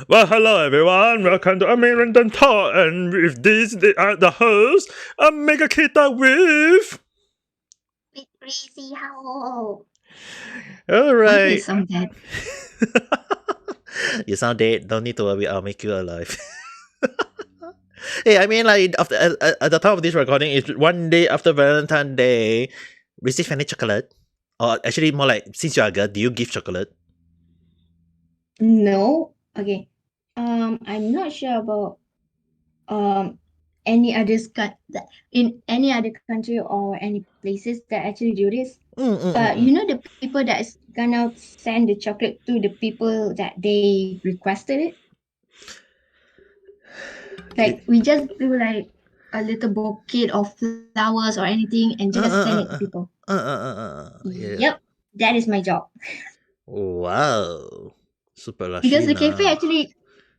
Well, hello everyone. Welcome to Ame Random Talk, and with this, they are the hosts, Ame Gakita with. With Rizi, how? All Why do you right. sound dead? You sound dead. Don't need to worry. I'll make you alive. Hey, I mean, like after at the time of this recording, it's one day after Valentine Day. Receive any chocolate? Or actually, more like, since you are a girl, do you give chocolate? No. Okay. I'm not sure about any others in any other country or any places that actually do this. Mm, mm, mm, But mm. you know the people that is gonna send the chocolate to the people that they requested it. Like It- we just do like a little bouquet of flowers or anything and uh, just uh, send it to uh, people. yeah. Yep, that is my job. Wow. Super Because lucky now.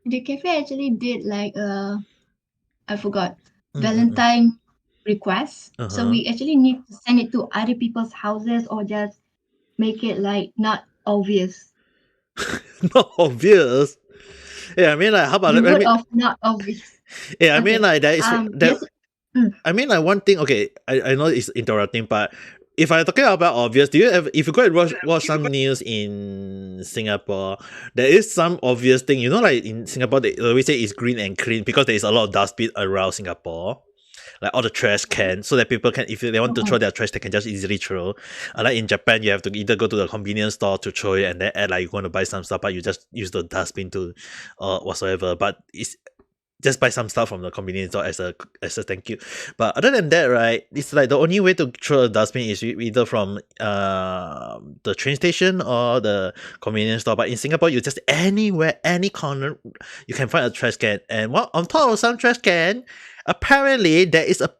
the cafe actually did like I forgot Mm, mm, mm. Valentine requests. Uh So huh. we actually need to send it to other people's houses or just make it like not obvious. Not obvious. Yeah, I mean, like, how about The I word mean, of not obvious. yeah, I mean, Okay. like, that. Yes. Mm, I mean, like, one thing. Okay, I know it's interrupting, but if I'm talking about obvious, do you ever, if you go and watch some news in Singapore, there is some obvious thing. You know, like in Singapore, they always say it's green and clean because there is a lot of dustbin around Singapore, like all the trash can, so that people can, if they want to throw mm, their trash, they can just easily throw. Like in Japan, you have to either go to the convenience store to throw it, and then add like you want to buy some stuff, but you just use the dustbin to, whatsoever. But it's just buy some stuff from the convenience store as a thank you. But other than that, right, it's like the only way to throw a dustbin is either from the train station or the convenience store. But in Singapore, you just anywhere, any corner, you can find a trash can. And what on top of some trash can, apparently there is a,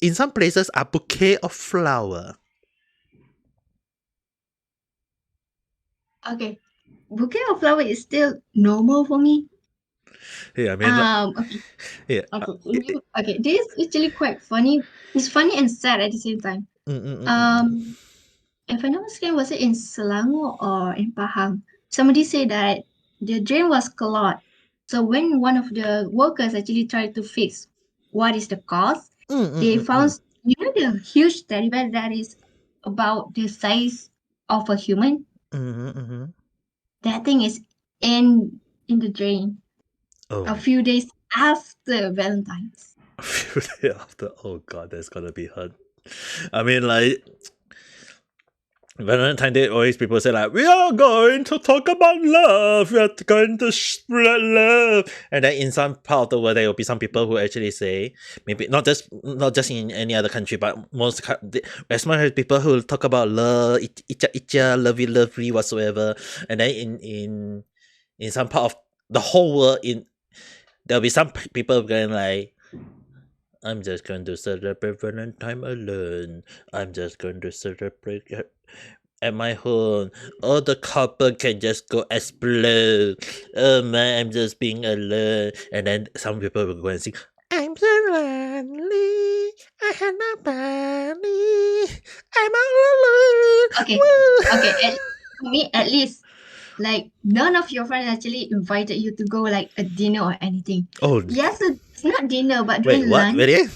in some places, a bouquet of flower. okay. Bouquet of flower is still normal for me. Yeah, I mean, like, Okay. yeah. Okay. Okay. This is actually quite funny. It's funny and sad at the same time. Mm, mm, mm, mm, mm. Um, if I'm not mistaken, was it in Selangor or in Pahang? Somebody said that the drain was clogged. So when one of the workers actually tried to fix what is the cause, Mm, mm, they mm, mm. found the huge teddy bear that is about the size of a human. Mhm, mhm. That thing is in the drain a Oh, few days after Valentine's. a few days after. Oh god, that's gonna be hard. I mean, like, Valentine Day, always people say like, we are going to talk about love. We are going to spread love. And then in some part of the world, there will be some people who actually say, maybe not just in any other country, but as much as people who talk about love, itcha, lovey, lovely, whatsoever. And then in some part of the whole world, there'll be some people going like, I'm just going to celebrate Valentine alone. I'm just going to celebrate at my home. All the couple can just go explode. Oh man, I'm just being alone. And then some people will go and sing, I'm so lonely. I have nobody. I'm all alone. Okay, okay. Woo. For me, at least like none of your friends actually invited you to go like a dinner or anything. Oh, Yes, it's not dinner, but wait, during what? lunch. Really?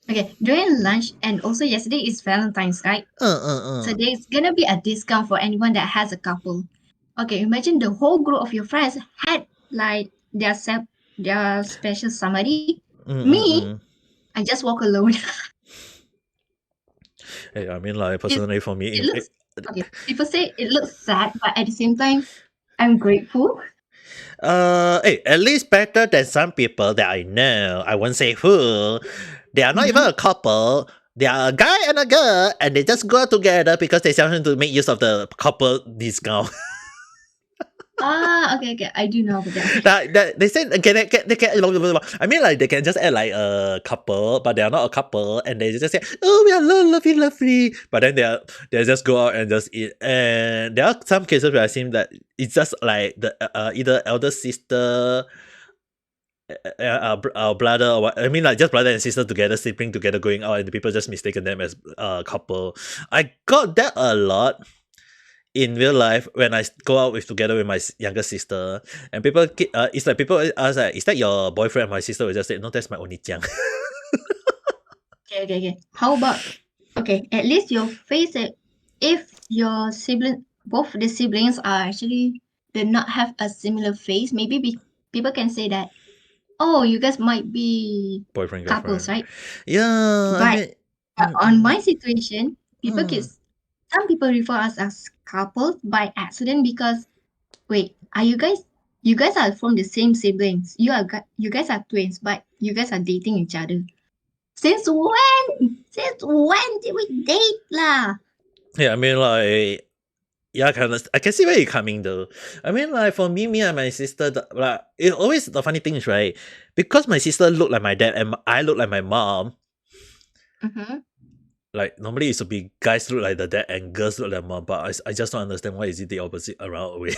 Okay, during lunch and also yesterday is Valentine's, right? So Uh. there's gonna be a discount for anyone that has a couple. Okay, imagine the whole group of your friends had like their special somebody. Me, Mm. I just walk alone. Hey, I mean, like, it personally for me, it looks okay. People say it looks sad, but at the same time, I'm grateful. hey, at least better than some people that I know. I won't say who. They are not even Mm-hmm. a couple. They are a guy and a girl, and they just go out together because they want to make use of the couple discount. Ah, okay, okay. I do know about that. Okay. That they said they can. I mean, like, they can just add like a couple, but they are not a couple, and they just say, "Oh, we are lovely, lovely." But then they just go out and just eat. And there are some cases where I seen that it's just like the either elder sister, our brother, or what. I mean, like, just brother and sister together, sibling together, going out, and the people just mistaken them as a couple. I got that a lot. in real life when I go out with together with my younger sister, and people, it's like people ask like, is that your boyfriend? My sister will just say, no, that's my only jiang. Okay. How about, okay, at least your face, if your sibling, both the siblings are actually do not have a similar face, maybe people can say that, oh, you guys might be Boyfriend, couples, girlfriend. right? Yeah, I But mean, on my situation, mm. some people refer us as couples by accident because, wait, are you guys are from the same siblings. You guys are twins, but you guys are dating each other. Since when? Since when did we date lah? Yeah, I mean, like, yeah, I can see where you're coming though. I mean, like for me and my sister, like it always the funny thing is right, because my sister look like my dad and I look like my mom. Mm-hmm. Like normally it should be guys look like the dad and girls look like mom, but I just don't understand why is it the opposite around way.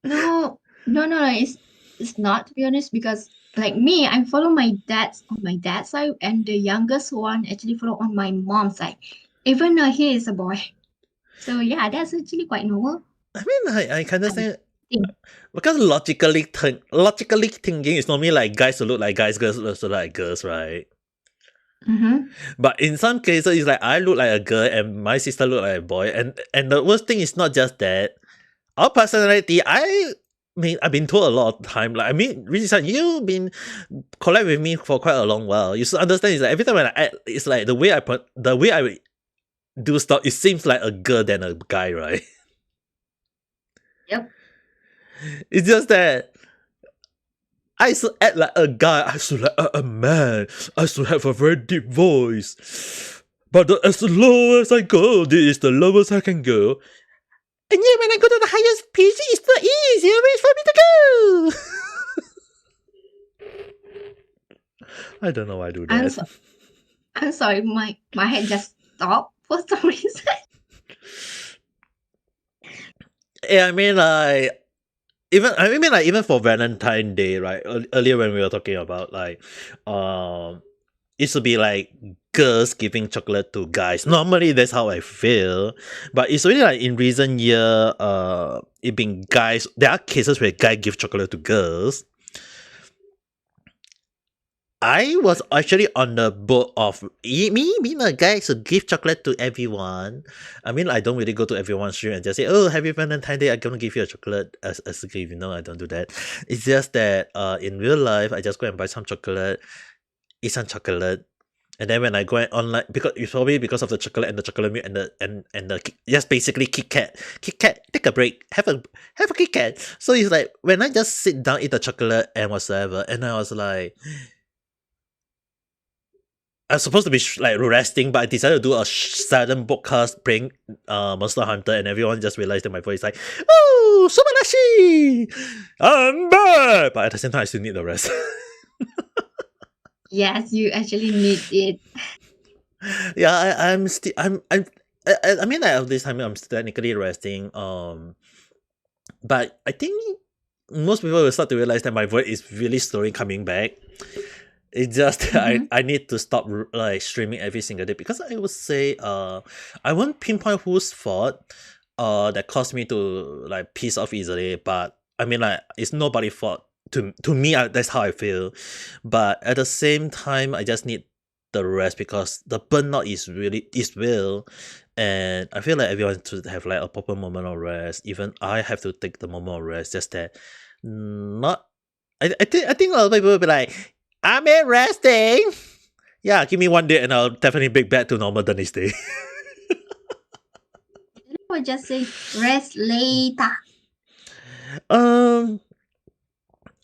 No, no. It's not, to be honest, because like me, I follow my dad's on my dad's side, and the youngest one actually follow on my mom's side, even though he is a boy. So yeah, that's actually quite normal, I mean, I can I understand think. because logically thinking is normally like guys to look like guys, girls to look like girls, right? Mm-hmm. But in some cases, it's like I look like a girl and my sister look like a boy, and the worst thing is not just that. Our personality, I mean, I've been told a lot of time. Like, I mean, Rizi san, you've been collect with me for quite a long while. You should understand. It's like every time when I act, it's like the way I do stuff. It seems like a girl than a guy, right? Yep. It's just that I should act like a guy. I should like a man. I should have a very deep voice. But as low as I go, this is the lowest I can go. And yet, when I go to the highest pitch, it's the easier way for me to go. I don't know why I do I'm that. so, I'm sorry, my head just stopped for some reason. Yeah, I mean, like, even for Valentine Day, right? Earlier when we were talking about like, it should be like girls giving chocolate to guys. Normally, that's how I feel. But it's really like in recent year, it being guys. There are cases where guys give chocolate to girls. I was actually on the boat of me being a guy to give chocolate to everyone. I mean, I don't really go to everyone's stream and just say, "Oh, happy Valentine Day! I'm gonna give you a chocolate." As a gift, I don't do that. It's just that in real life, I just go and buy some chocolate, eat some chocolate, and then when I go online, because it's probably because of the chocolate and the chocolate milk and just basically Kit Kat, take a break, have a Kit Kat. So it's like when I just sit down, eat the chocolate and whatsoever, and I was like. I was supposed to be like resting, but I decided to do a sudden podcast playing Monster Hunter, and everyone just realized that my voice is like, "Oh, Subanashi! I'm back!" But at the same time, I still need the rest. Yes, you actually need it. Yeah, I'm still, I mean, like, at this time, I'm still technically resting. But I think most people will start to realize that my voice is really slowly coming back. It's just Mm-hmm. I need to stop like streaming every single day because I would say I won't pinpoint whose fault that caused me to like piss off easily, but I mean like it's nobody's fault to me. That's how I feel, but at the same time I just need the rest because the burnout is real, and I feel like everyone should have like a proper moment of rest. Even I have to take the moment of rest. Just that not. I think a lot of people will be like, I'm in resting. Yeah, give me one day and I'll definitely be back to normal the next day. I would just say rest later. um,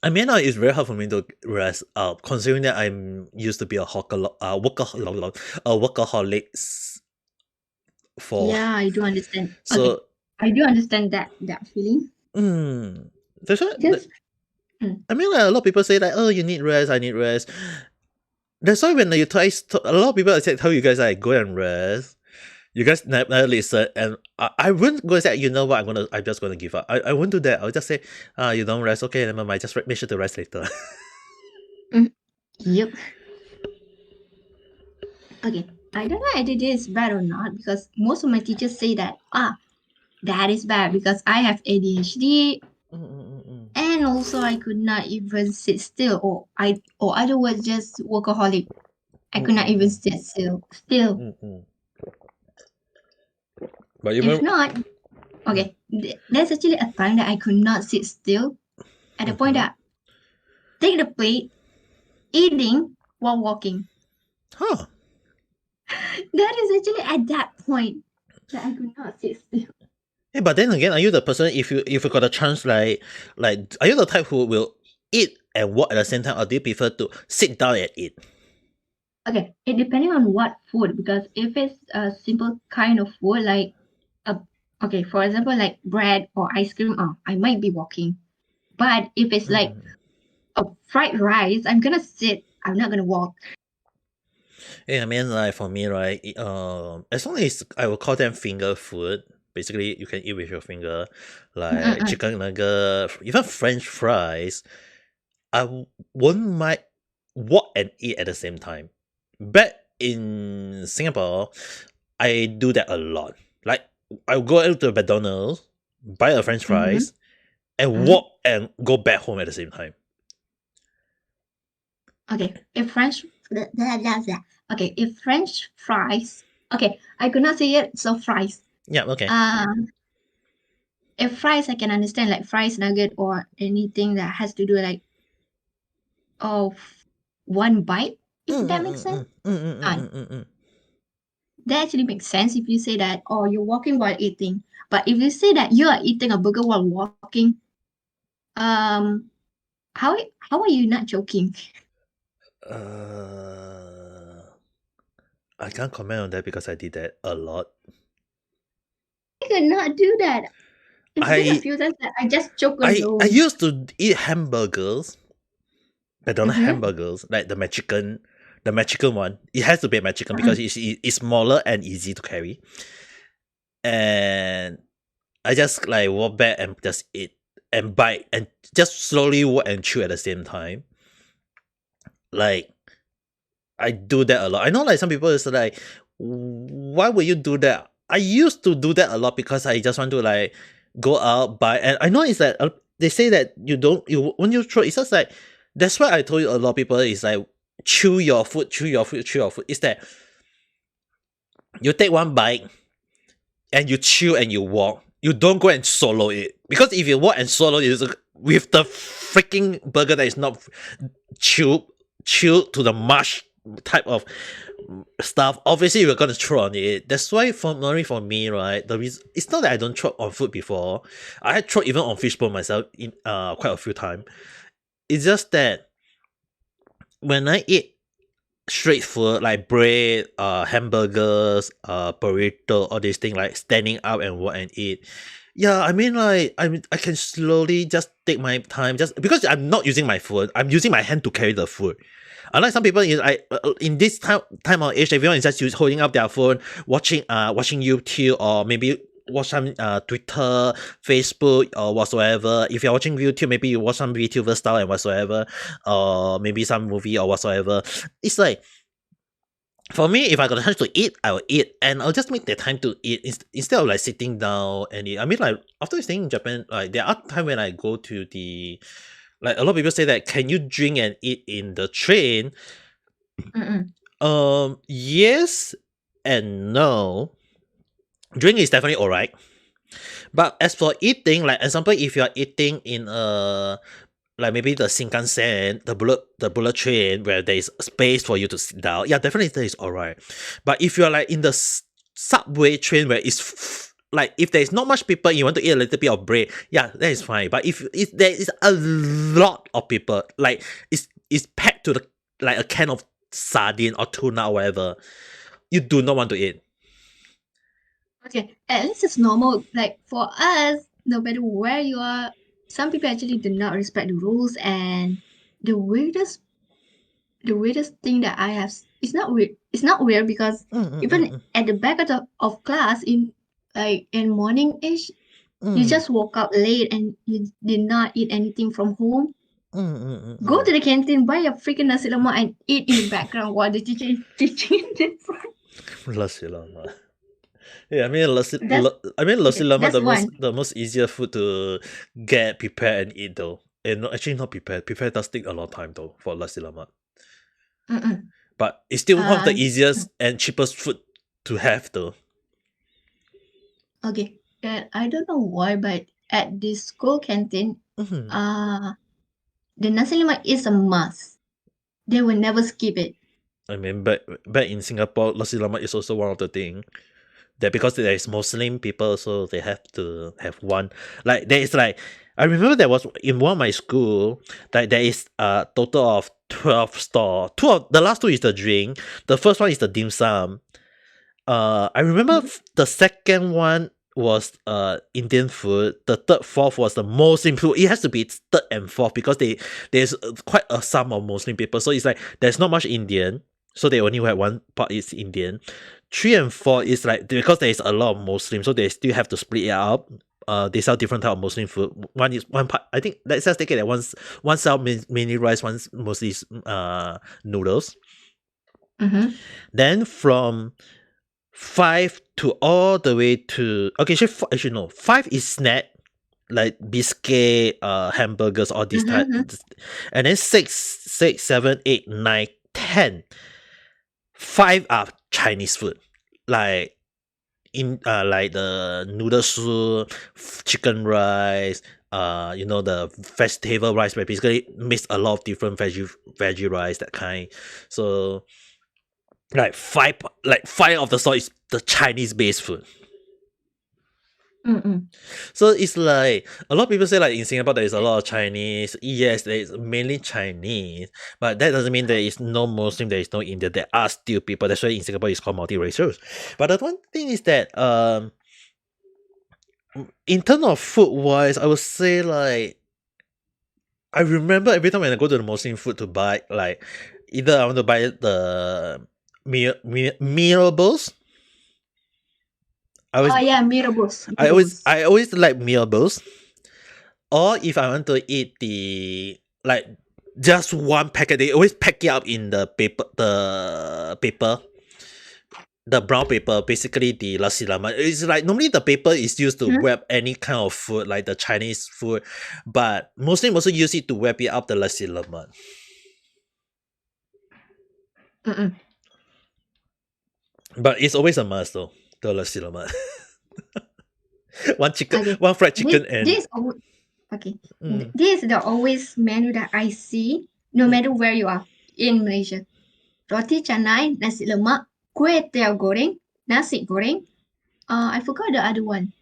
I mean, it's very hard for me to rest up, considering that I'm used to be a workaholic for. Yeah, I do understand. Okay, So, I do understand that feeling. mm, that's why. Just mm, I mean, like, a lot of people say like, "Oh, you need rest. I need rest." That's why when you try, a lot of people tell you guys like go and rest. You guys never listen, and I wouldn't go and say, you know what, I'm just gonna give up. I won't do that. I'll just say, you don't rest, okay, never mind. Just make sure to rest later. mm, yep. Okay. I don't know whether this is bad or not because most of my teachers say that that is bad because I have ADHD and also I could not even sit still or other words just workaholic. I could not even sit still. But If even not, okay, there's actually a time that I could not sit still at the point that take the plate, eating while walking. huh. That is actually at that point that I could not sit still. Hey, but then again, are you the person if you got a chance like are you the type who will eat and walk at the same time, or do you prefer to sit down and eat? Okay, it depending on what food because if it's a simple kind of food like okay, for example, like bread or ice cream, I might be walking. But if it's like a fried rice, I'm gonna sit. I'm not gonna walk. Yeah, I mean, like for me, right? As long as I will call them finger food. Basically, you can eat with your finger, like chicken nugget, even French fries. Won't mind walk and eat at the same time. Back in Singapore, I do that a lot. Like I'll go out to McDonald's, buy a French fries, and walk and go back home at the same time. Okay, if French, okay, if French fries, okay, I could not say it. So fries. Yeah, okay. If fries, I can understand like fries, nugget, or anything that has to do like of one bite. If that makes sense. That actually makes sense if you say that, or you're walking while eating. But if you say that you are eating a burger while walking, um, how are you not joking? I can't comment on that because I did that a lot. I could not do that. It's been a I few times that I just joke I alone. used to eat hamburgers, McDonald's hamburgers, like the Mexican one. It has to be a Mexican because it's smaller and easy to carry. And I just like walk back and just eat and bite and just slowly walk and chew at the same time. Like I do that a lot. I know like some people is like, why would you do that? I used to do that a lot because I just want to like go out buy, and I know it's that they say that you when you throw, it's just like that's why I told you a lot of people is like chew your food. It's that you take one bite and you chew and you walk. You don't go and swallow it, because if you walk and swallow it with the freaking burger that is not chewed to the mush type of stuff, obviously you're gonna throw on it. That's why for me, right, the reason it's not that I don't throw on food before. I had thrown even on fishbone myself in quite a few times. It's just that when I eat street food like bread, hamburgers, burrito, all these things, like standing up and walk and eat. Yeah, I mean, like I can slowly just take my time, just because I'm not using my food, I'm using my hand to carry the food. Unlike some people in this time of age, everyone is just holding up their phone, watching YouTube, or maybe watch some Twitter, Facebook, or whatsoever. If you're watching YouTube, maybe you watch some VTuber style and whatsoever, or maybe some movie or whatsoever. It's like, for me, if I got a chance to eat, I will eat, and I'll just make the time to eat instead of like sitting down and eat. I mean, like after staying in Japan, like there are times when I go to the, like a lot of people say that can you drink and eat in the train? Yes and no. Drink is definitely alright. But as for eating, like example, if you are eating in a, like maybe the Shinkansen, the bullet train where there is space for you to sit down, yeah, definitely that is alright. But if you are like in the subway train where it's like if there is not much people, you want to eat a little bit of bread, yeah, that is fine. But if there is a lot of people, like it's packed to the, like a can of sardine or tuna or whatever, you do not want to eat. Okay, at least it's normal. Like for us, no matter where you are, some people actually do not respect the rules. And the weirdest, the weirdest thing that I have, it's not weird. It's not weird because even at the back of class in like in morning ish, you just woke up late and you did not eat anything from home. Go to the canteen, buy a freaking nasi lemak and eat in the background while the teacher is teaching in the front. Nasi lemak. Yeah, I mean nasi Okay, lemak that's one. the most easier food to get prepared and eat though. And actually not prepared. Prepared does take a lot of time though for nasi lemak. Mm-mm. But it's still one of the Uh, easiest and cheapest food to have though. okay. I don't know why, but at the school canteen, Mhm. the nasi lemak is a must. They will never skip it. I mean, back in Singapore, nasi lemak is also one of the thing that because there is Muslim people, so they have to have one. Like there is like I remember there was in one of my school like there is a total of 12 store. The last two is the drink. The first one is the dim sum. I remember the second one was Indian food. The third, fourth was the Muslim food. It has to be third and fourth because there's quite a sum of Muslim people. So it's like there's not much Indian. So they only have one part is Indian. 3 and 4 is like because there is a lot of Muslims, so they still have to split it up. They sell different type of Muslim food. One is one part. I think let's just take it that one sell mainly rice, one mostly noodles. Mm-hmm. Then from 5 to all the way to okay, actually no, 5 is snack like biscuit, hamburgers, all this type, and then 6, 7, 8, 9, 10. 5 are Chinese food, like like the noodle soup, chicken rice, the vegetable rice, but basically mix a lot of different veggie rice, that kind. So like five of the store is the Chinese based food. Mm-mm. So it's like a lot of people say like in Singapore there is a lot of Chinese. Yes, there is mainly Chinese, but that doesn't mean there is no Muslim, there is no Indian. There are still people. That's why in Singapore it's called multiracial. But the one thing is that in terms of food wise, I would say like I remember every time when I go to the Muslim food to buy like either I want to buy the mee rebus. Oh yeah, mee rebus. I always like mee rebus. Or if I want to eat the like just one packet, they always pack it up in the paper, the brown paper, basically the nasi lemak. It's like normally the paper is used to wrap any kind of food, like the Chinese food, but Muslim also use it to wrap it up the nasi lemak. Mm-mm. But it's always a must though, the nasi lemak. One Okay. fried chicken and Okay. This is the always menu that I see no matter where you are in Malaysia. Roti canai, nasi lemak, kuih tiao goreng, nasi goreng. I forgot the other one.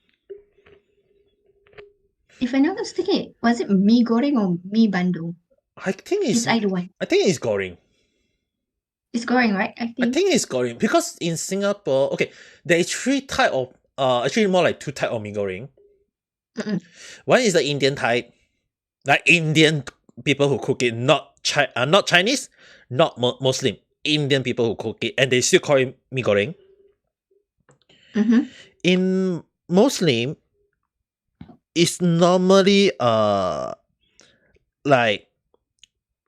If I'm not mistaken, was it mee goreng or mee bandung? I think it's either one. I think it's goreng. It's goreng, right? I think it's goreng because in Singapore, okay, there is 3 type of actually more like 2 type of mee goreng. One is the Indian type, like Indian people who cook it, not Chinese, not Muslim, Indian people who cook it, and they still call it mee goreng. In Muslim, it's normally like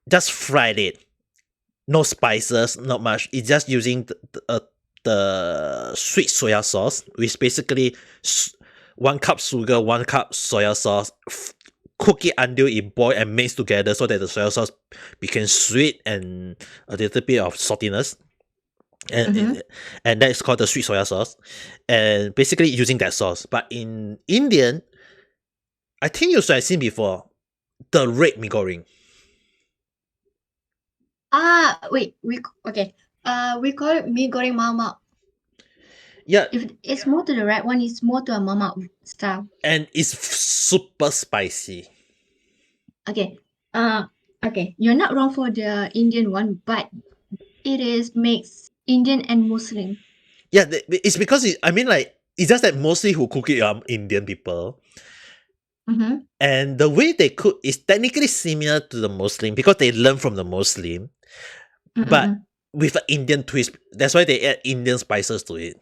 just fried it, no spices, not much. It's just using the sweet soya sauce, which basically 1 cup sugar, 1 cup soya sauce. Cook it until it boil and mix together so that the soya sauce became sweet and a little bit of saltiness. And that is called the sweet soya sauce. And basically using that sauce. But in Indian, I think you should have seen before the red mee goreng. Wait, we call it mee goreng mama. Yeah. If it's more to the red one, it's more to a mama style. And it's super spicy. Okay. Okay. You're not wrong for the Indian one, but it is mixed Indian and Muslim. Yeah, it's because it's just that mostly who cook it are Indian people. And the way they cook is technically similar to the Muslim because they learn from the Muslim, but with an Indian twist. That's why they add Indian spices to it.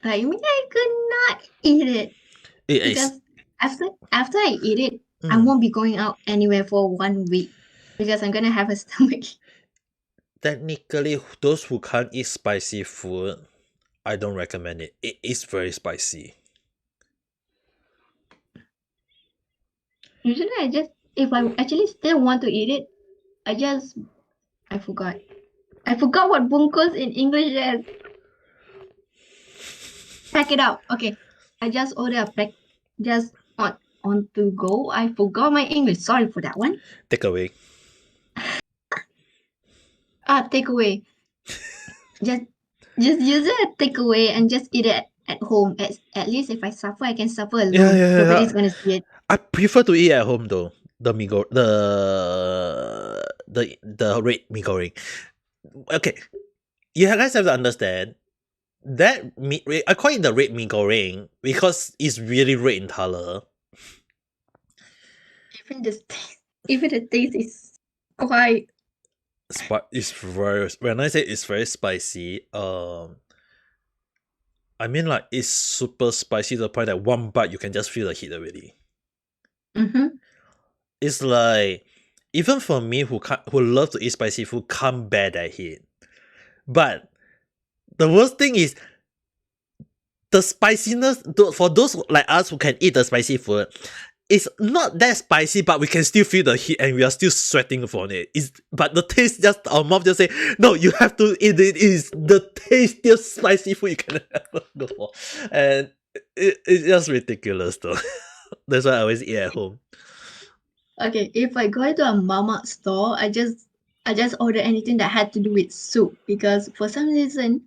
I mean, I could not eat it because after I eat it, I won't be going out anywhere for 1 week because I'm gonna have a stomach. technically those who can't eat spicy food, I don't recommend it. It is very spicy. Usually, if I actually still want to eat it, I forgot. I forgot what bungkus in English is. Pack it out. Okay. I just order a pack. Just on to go. I forgot my English. Sorry for that one. Take away. Takeaway. Just use it takeaway and just eat it at home. At least if I suffer, I can suffer alone. Yeah. Nobody's gonna see it. I prefer to eat at home though. The red mee goreng. Okay, you guys have to understand that I call it the red mee goreng because it's really red in color. Even the taste is quite. It's very, when I say it's very spicy, I mean like it's super spicy to the point that one bite you can just feel the heat already. Mm-hmm. It's like even for me who love to eat spicy food can't bear that heat. But the worst thing is the spiciness for those like us who can eat the spicy food. It's not that spicy, but we can still feel the heat and we are still sweating from it. But the taste just our mouth just say, no, you have to eat it. Is the tastiest spicy food you can ever go for. And it's just ridiculous though. That's why I always eat at home. Okay, if I go to a mama store, I just order anything that had to do with soup because for some reason,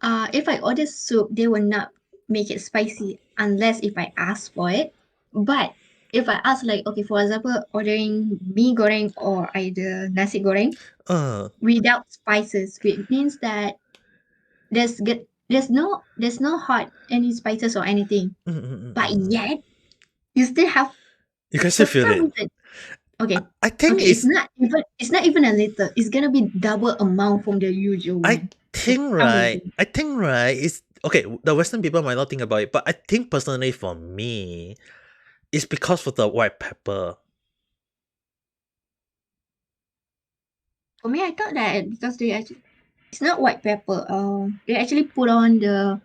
if I order soup, they will not make it spicy unless if I ask for it. But if I ask like, okay, for example, ordering mee goreng or either nasi goreng without spices, which means that there's no hot any spices or anything. But yet you still have you can still for feel some it. reason. Okay. I think it's not even a little. It's gonna be double amount from the usual one. I think right. It's okay. The Western people might not think about it, but I think personally for me, it's because of the white pepper. For me, I thought that because it's not white pepper. They actually put on the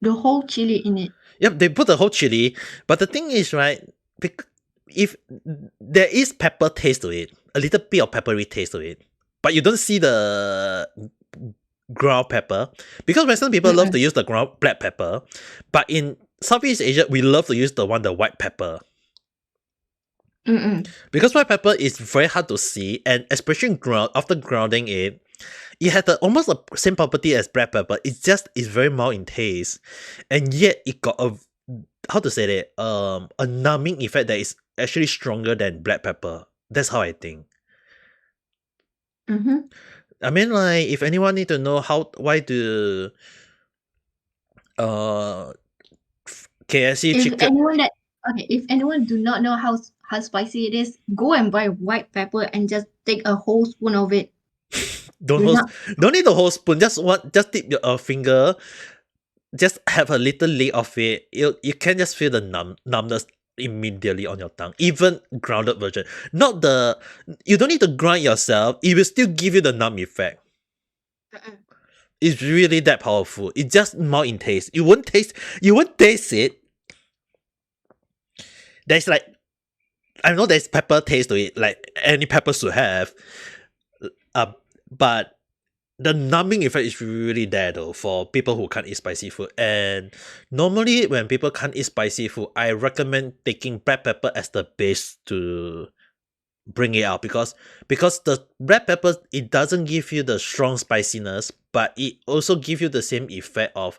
whole chili in it. Yep, they put the whole chili, but the thing is, right? If there is pepper taste to it, a little bit of peppery taste to it, but you don't see the ground pepper because Western people love to use the ground black pepper, but in Southeast Asia we love to use the white pepper. Because white pepper is very hard to see, and especially after grounding it had almost the same property as black pepper. It's very mild in taste, and yet it got a numbing effect that is actually stronger than black pepper. That's how I think. I mean, like, if anyone need to know why do KFC chicken. If anyone do not know how spicy it is, go and buy white pepper and just take a whole spoon of it. Don't need the whole spoon. Just dip your finger. Just have a little lick of it. You can just feel the numbness immediately on your tongue. Even grounded version. You don't need to grind yourself. It will still give you the numb effect. It's really that powerful. It's just more in taste. You won't taste it. There's like, I know there's pepper taste to it, like any pepper should have. But the numbing effect is really there though for people who can't eat spicy food. And normally when people can't eat spicy food, I recommend taking black pepper as the base to bring it out because the black pepper, it doesn't give you the strong spiciness, but it also gives you the same effect of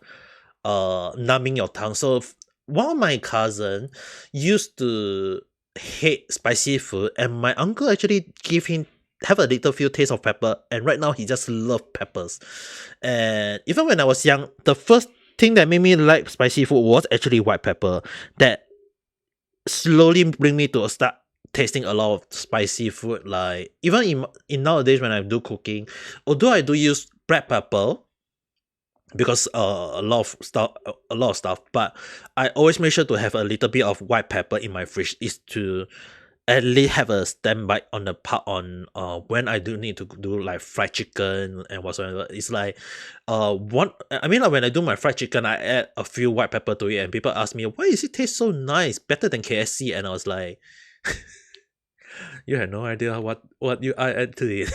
numbing your tongue. So one of my cousin used to hate spicy food, and my uncle actually have a little few taste of pepper, and right now he just loves peppers. And even when I was young, the first thing that made me like spicy food was actually white pepper. That slowly bring me to start tasting a lot of spicy food. Like even in nowadays when I do cooking, although I do use black pepper because a lot of stuff, but I always make sure to have a little bit of white pepper in my fridge, is to at least have a standby on the part on when I do need to do like fried chicken and whatsoever. It's like one I mean like when I do my fried chicken I add a few white pepper to it and people ask me why does it taste so nice? Better than KFC, and I was like you had no idea what you I add to it.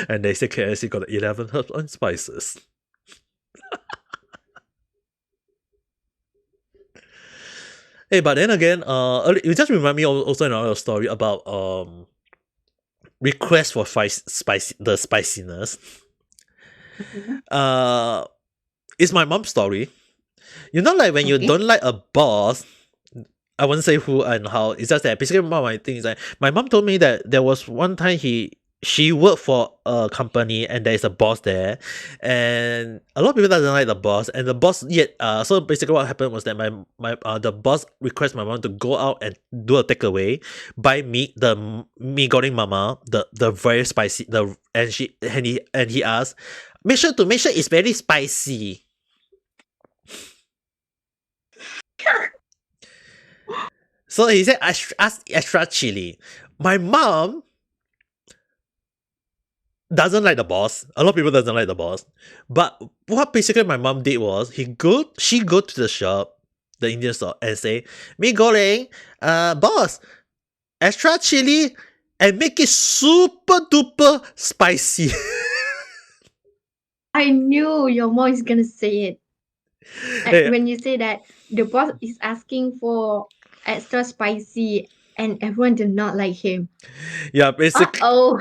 And they say KFC got 11 herbs and spices. Hey, but then again, you just remind me also another story about request for the spiciness. Mhm. It's my mom's story. You know, like when you Okay. don't like a boss, I won't say who and how. It's just that basically one of my things is like my mom told me that there was one time she worked for a company and there is a boss there, and a lot of people doesn't like the boss, and the boss yet so basically what happened was that the boss requests my mom to go out and do a takeaway, buy meat, mee goreng mama, the very spicy, the and he asked make sure it's very spicy. So he said ask extra chili. My mom doesn't like the boss. A lot of people doesn't like the boss. But what basically my mom did was she go to the shop, the Indian store, and say, "Me goreng, boss, extra chili, and make it super duper spicy." I knew your mom is gonna say it. Yeah, When you say that the boss is asking for extra spicy and everyone did not like him. yeah. Uh-oh.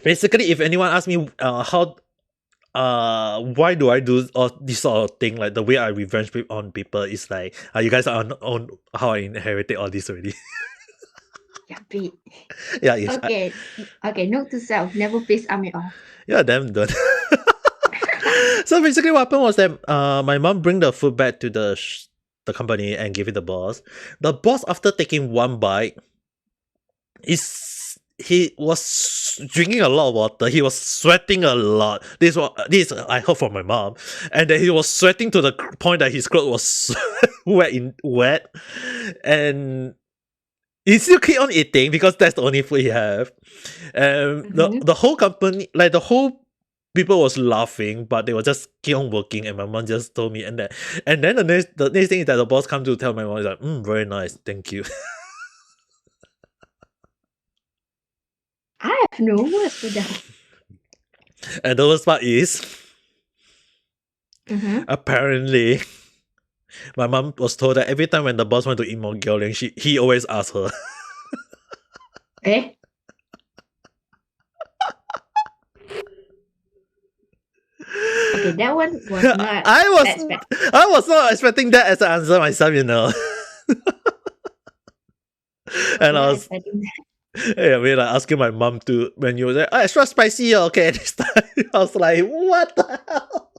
Basically, if anyone asks me, how why do I do all this sort of thing, like the way I revenge on people is like you guys are on how I inherited all this already. Yeah, bit. Yeah, if Okay. Okay, note to self, never piss Ame off. yeah, damn done. So basically, what happened was that my mom bring the food back to the company and give it the boss. The boss, after taking one bite, he was drinking a lot of water. He was sweating a lot. This I heard from my mom, and then he was sweating to the point that his clothes was wet, and he still keep on eating because that's the only food he have. And Mhm. the whole company, like the whole people was laughing, but they were just keep on working. And my mom just told me, and then the next thing is that the boss come to tell my mom is like, very nice, thank you. I have no words for that. And the worst part is, Mm-hmm. apparently, my mom was told that every time when the boss want to eat more gyoling, he always asks her. Eh? Okay, that one was not I was that bad. I was not expecting that as an answer myself, you know. I was And I not was expecting that. yeah, I mean, like asking my mom to when you were like, extra spicy, okay, this time. I was like, what the hell?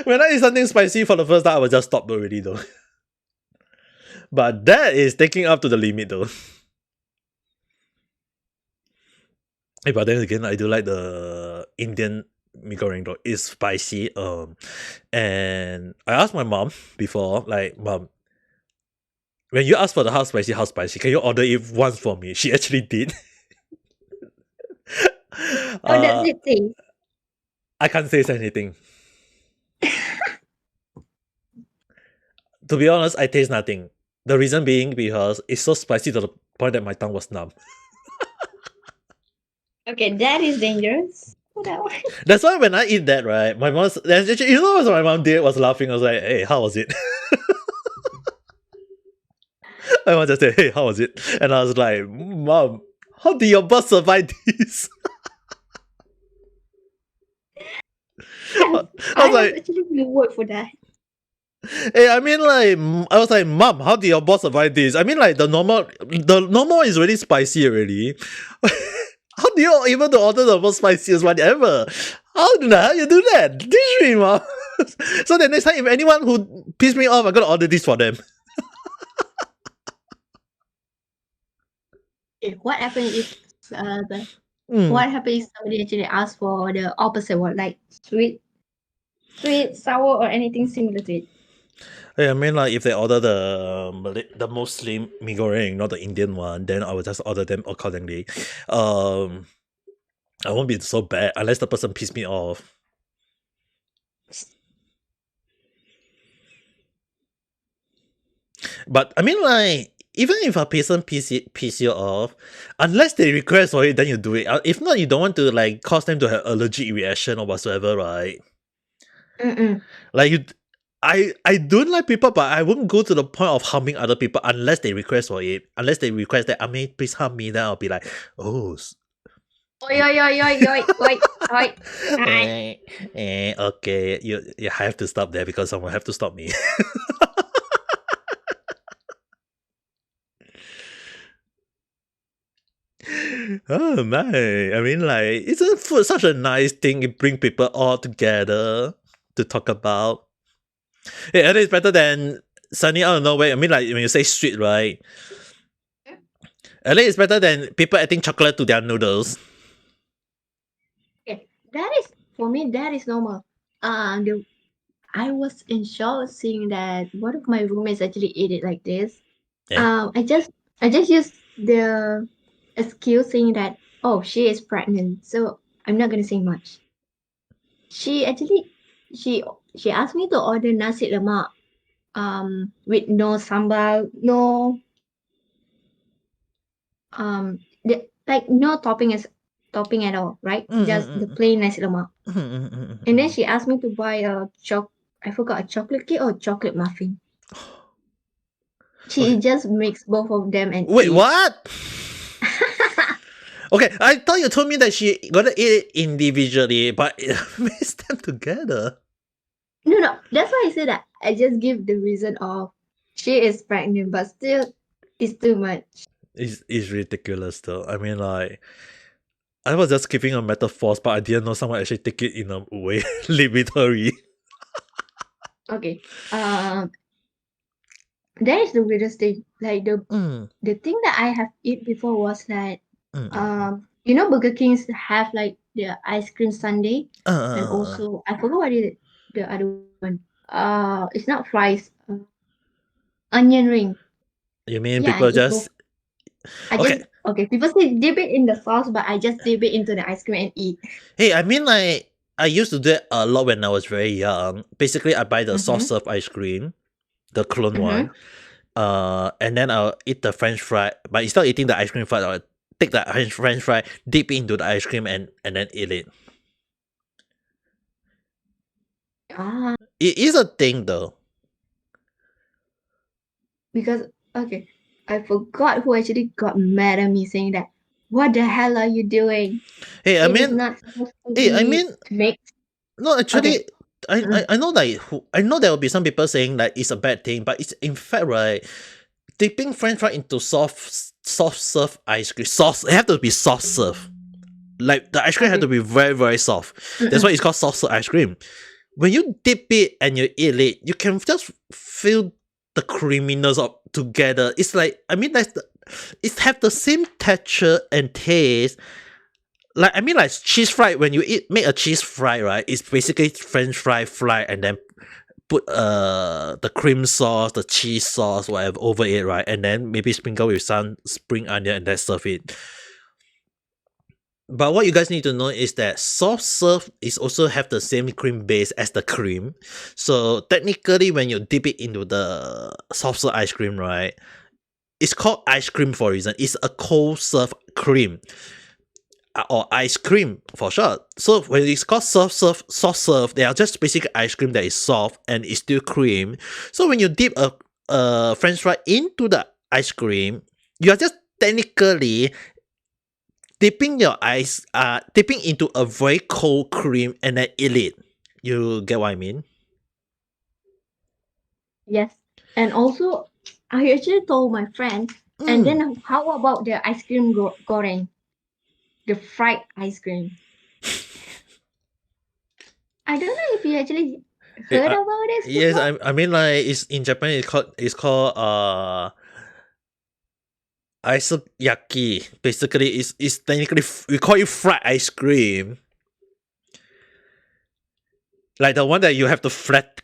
When I eat something spicy for the first time, I will just stop already though. But that is taking up to the limit though. Hey, but then again, I do like the Indian mee goreng though. It's spicy. And I asked my mom before, like, mom, when you ask for the how spicy, can you order it once for me? She actually did. Oh, that's uh, it thing. I can't say anything. To be honest, I taste nothing. The reason being because it's so spicy to the point that my tongue was numb. Okay, that is dangerous. For that one. That's why when I eat that, right, my mom's actually, you know what my mom did was laughing. I was like, hey, how was it? My mom just said, hey, how was it? And I was like, mom, how did your boss survive this? I I was have like, actually no word for that. hey, I mean, like, I was like, mom, how did your boss survive this? I mean, like, the normal is really spicy already. How do you even to order the most spiciest one ever? How the hell you do that? Teach me, mom. So the next time, if anyone who piss me off, I'm gonna order this for them. Okay, what happened if the Mm. what happened if somebody actually asked for the opposite one, like sweet, sour, or anything similar to it? Hey, I mean, like if they order the Muslim mee goreng, not the Indian one, then I will just order them accordingly. I won't be so bad unless the person piss me off. But I mean, like even if a person piss you off, unless they request for it, then you do it. If not, you don't want to like cause them to have allergic reaction or whatsoever, right? Like you. I don't like people, but I won't go to the point of harming other people unless they request for it. Unless they request that, I mean, please harm me, then I'll be like, oh, Oi, oi, oi, oi, oi, oi, oi. okay, you have to stop there because someone have to stop me. Oh man, I mean, like, isn't food such a nice thing? It bring people all together to talk about. Yeah, and it's better than sunny out of nowhere. I mean, like when you say sweet, right? At least it's better than people adding chocolate to their noodles. Okay, that is for me. That is normal. I was in shock seeing that one of my roommates actually ate it like this. Yeah. I just used the excuse saying that she is pregnant, so I'm not gonna say much. She actually she she asked me to order nasi lemak with no sambal, no like no topping at all, right? Just the plain nasi lemak. And then she asked me to buy I forgot, a chocolate cake or chocolate muffin. She Okay. just mixed both of them and Wait, eat. what? Okay, I thought you told me that she gonna eat it individually, but it mixed them together. No, that's why I said that. I just give the reason of she is pregnant, but still, it's too much. It's ridiculous though. I mean, like, I was just giving a metaphor, but I didn't know someone actually take it in a way literally. Okay. That is the weirdest thing. Like the thing that I have eat before was that Burger Kings have like the ice cream sundae, and also I forgot what is it, the other one. It's not fries. Onion ring. You mean Yeah, I people eat both. just okay? Okay. People say dip it in the sauce, but I just dip it into the ice cream and eat. Hey, I mean, like, I used to do it a lot when I was very young. Basically, I buy the soft serve ice cream, the clone one, and then I'll eat the French fry. But instead of eating the ice cream fry, I'll take the French fry, dip it into the ice cream, and then eat it. Ah, It is a thing though. because okay, I forgot who actually got mad at me saying that. What the hell are you doing? Hey, I It is mean, not supposed to hey, I be mean, mixed. no, actually, Okay. I know like I know there will be some people saying like it's a bad thing, but it's in fact right. Dipping French fry into soft serve ice cream sauce, it have to be soft serve. Like the ice cream had to be very very soft. That's why it's called soft serve ice cream. When you dip it and you eat it, you can just feel the creaminess of together. It's like I mean it have the same texture and taste. Like I mean like cheese fry, when you make a cheese fry, right? It's basically French fry and then put the cream sauce, the cheese sauce, whatever over it, right? And then maybe sprinkle with some spring onion and then serve it. But what you guys need to know is that soft serve is also have the same cream base as the cream. So technically when you dip it into the soft serve ice cream, right? It's called ice cream for a reason. It's a cold serve cream. Or ice cream for short. So when it's called soft serve, they are just basic ice cream that is soft and is still cream. So when you dip a French fry into the ice cream, you are just technically dipping dipping into a very cold cream and then eat it. You get what I mean? Yes. And also, I actually told my friend. And then how about the ice cream goreng? The fried ice cream. I don't know if you actually heard about this Yes, before. I mean like it's in Japan it's called Isayaki. Basically it's technically we call it fried ice cream. Like the one that you have to flat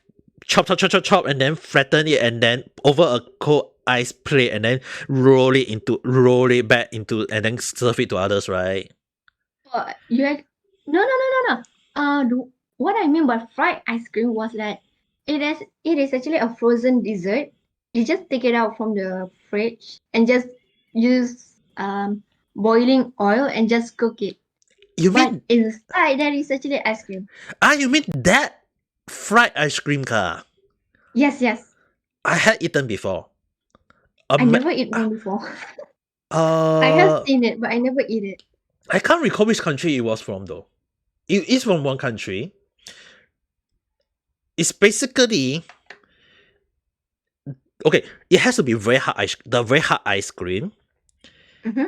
chop, and then flatten it, and then over a cold ice plate, and then roll it back into, and then serve it to others, right? You had no. What I mean by fried ice cream was that it is actually a frozen dessert. You just take it out from the fridge and just use boiling oil and just cook it. You But mean inside there is actually ice cream. you mean that fried ice cream ka? Yes. I had eaten before. I never eat one before. I have Uh, seen it, but I never eat it. I can't recall which country it was from though. It is from one country. It's basically okay. It has to be very hard ice cream. Mm-hmm.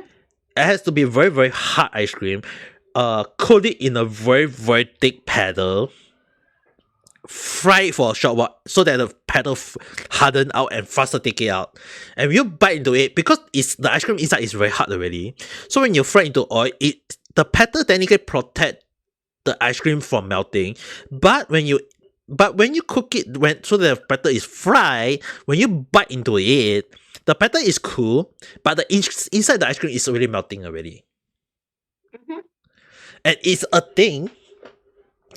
It has to be very, very hard ice cream. Coat it in a very, very thick paddle. Fry it for a short while so that the paddle harden out and faster take it out. And when you bite into it, because it's the ice cream inside is very hard already. So when you fry into oil, the paddle technically protect the ice cream from melting. But when you cook it so the batter is fried, when you bite into it, the batter is cool, but the inside the ice cream is already melting already. Mm-hmm. And it's a thing.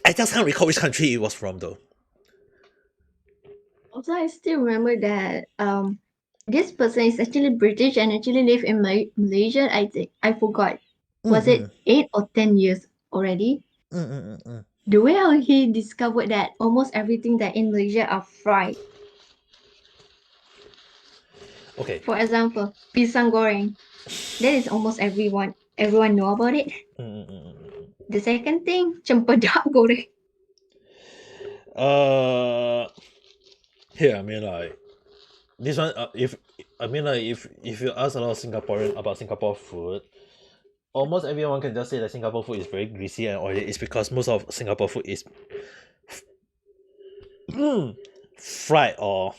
I just can't recall which country it was from though. Also, I still remember that this person is actually British and actually live in Malaysia. I think I forgot. Was it 8 or 10 years already? The way how he discovered that almost everything that in Malaysia are fried. Okay. For example, pisang goreng. That is almost everyone know about it. The second thing, cempedak goreng. Here I mean like this one. If you ask a lot of Singaporean about Singapore food, almost everyone can just say that Singapore food is very greasy and oily. It's because most of Singapore food is fried or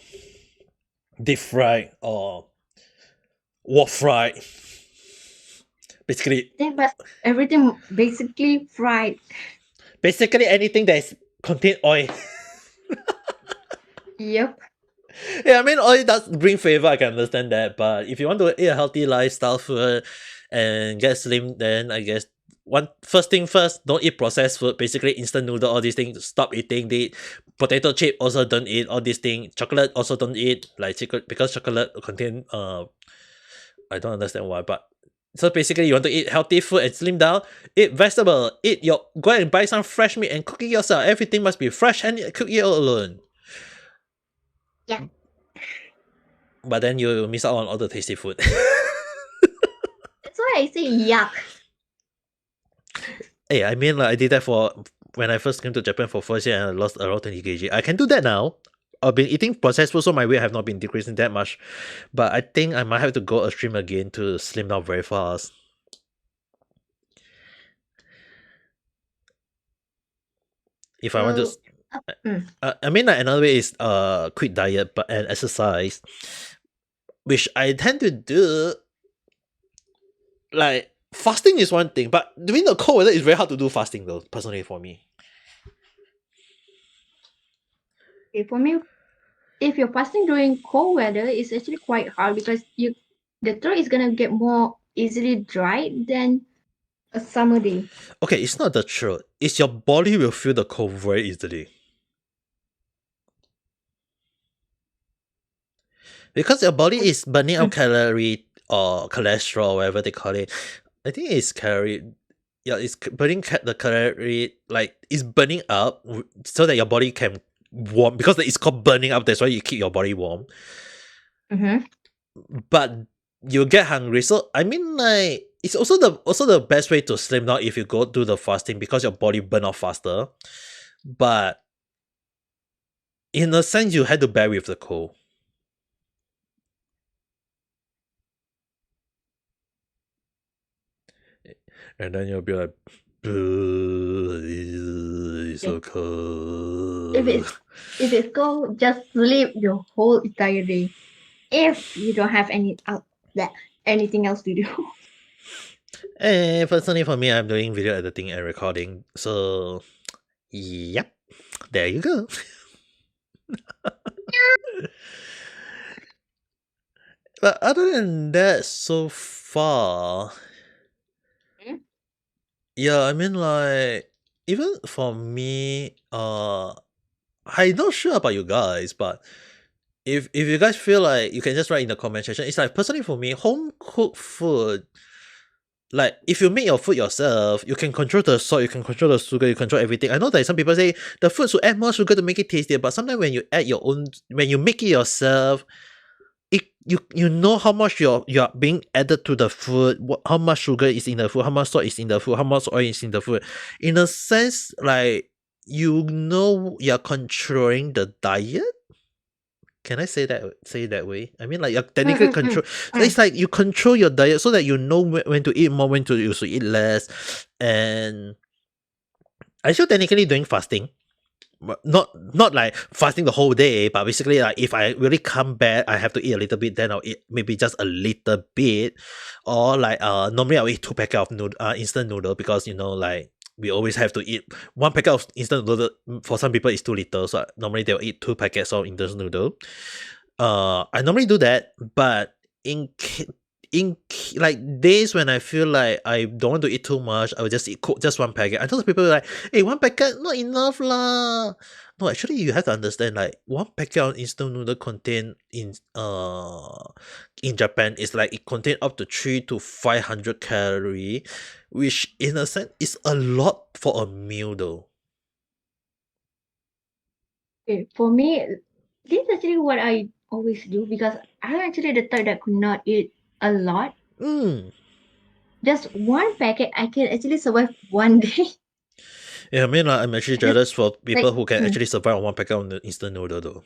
deep fried or wok fried. Basically, But everything basically fried. basically anything that is contain oil. Yep. Yeah, I mean oil does bring flavor, I can understand that. But if you want to eat a healthy lifestyle food and get slim, then I guess first thing first, don't eat processed food. Basically instant noodle, all these things, stop eating. The potato chip also don't eat, all these things. Chocolate also don't eat, like because chocolate contain I don't understand why, but so basically you want to eat healthy food and slim down, eat vegetable, go and buy some fresh meat and cook it yourself. Everything must be fresh and cook it alone. Yeah. But then you miss out on all the tasty food. That's why I say yuck. Hey, I mean like I did that for when I first came to Japan for first year and I lost around 20 kg. I can do that now. I've been eating processed food, so my weight have not been decreasing that much. But I think I might have to go extreme again to slim down very fast. If I want to, I mean like another way is quick diet and exercise, which I tend to do. Like fasting is one thing, but during the cold weather it's very hard to do fasting though. Personally, for me. Okay, for me, if you're fasting during cold weather, it's actually quite hard because the throat is gonna get more easily dried than a summer day. Okay, it's not the throat. It's your body will feel the cold very easily. Because your body is burning out calorie or cholesterol, whatever they call it. I think it's calorie. Yeah, it's burning the calorie, like it's burning up so that your body can warm, because it's called burning up. That's why you keep your body warm. But you get hungry, so I mean like it's also the best way to slim down if you go do the fasting, because your body burn off faster. But in a sense, you had to bear with the cold. And then you'll be like, it's so cold. If it's cold, just sleep your whole entire day. If you don't have anything else to do. Personally for me, I'm doing video editing and recording. So, yep, there you go. But other than that, so far, Hmm? yeah, I mean, like, even for me, I'm not sure about you guys, but if you guys feel like you can just write in the comment section, it's like personally for me, home cooked food, like if you make your food yourself, you can control the salt, you can control the sugar, you control everything. I know that some people say the food should add more sugar to make it tastier, but sometimes when you add your own, when you make it yourself, you know how much you're being added to the food, how much sugar is in the food, how much salt is in the food, how much oil is in the food. In a sense, like you know you're controlling the diet. Can I say it that way? I mean, like you're technically control. So it's like you control your diet so that you know when to eat more, when to you should eat less, and I still technically doing fasting. But not like fasting the whole day, but basically like if I really come back, I have to eat a little bit, then I'll eat maybe just a little bit, or like normally I'll eat 2 packet of instant noodle because like we always have to eat 1 packet of instant noodle. For some people it's too little, so normally they'll eat 2 packets of instant noodle. I normally do that, but like days when I feel like I don't want to eat too much, I will just cook just 1 packet. I know people are like, hey, 1 packet not enough lah. No, actually you have to understand like 1 packet of instant noodle contain in Japan is like it contain up to 300 to 500 calorie, which in a sense is a lot for a meal though. Okay, for me, this is actually what I always do because I'm actually the type that could not eat a lot. Mm. Just one packet, I can actually survive one day. Yeah, I mean, I'm actually Just jealous for people like, who can actually survive on 1 packet of the instant noodle though.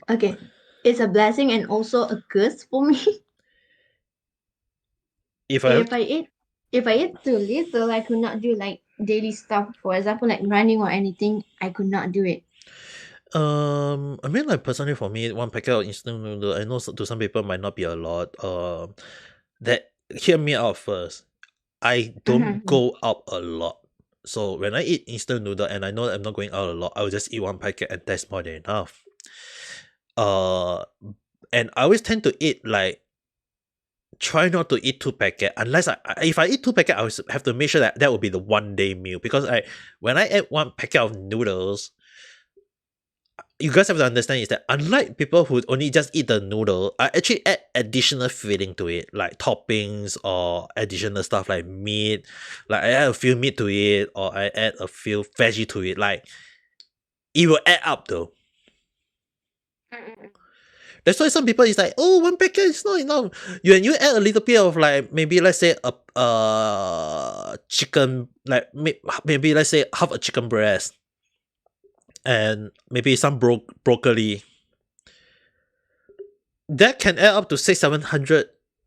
okay, it's a blessing and also a curse for me. If I have if I eat, if I eat too little, I could not do like daily stuff. For example, like running or anything, I could not do it. I mean, like personally for me, 1 packet of instant noodle, I know to some people might not be a lot. That hear me out first. I don't Mm-hmm. go out a lot, so when I eat instant noodle and I know I'm not going out a lot, I will just eat 1 packet and that's more than enough. Uh, and I always tend to eat like try not to eat 2 packet unless if I eat 2 packet, I will have to make sure that that will be the 1 day meal because when I add 1 packet of noodles, you guys have to understand is that unlike people who only just eat the noodle, I actually add additional filling to it, like toppings or additional stuff like meat. Like I add a few meat to it, or I add a few veggie to it. Like it will add up though. That's why some people is like, oh, 1 packet is not enough. When you add a little bit of like maybe let's say a chicken, like maybe let's say half a chicken breast, and maybe some broccoli, that can add up to 600-700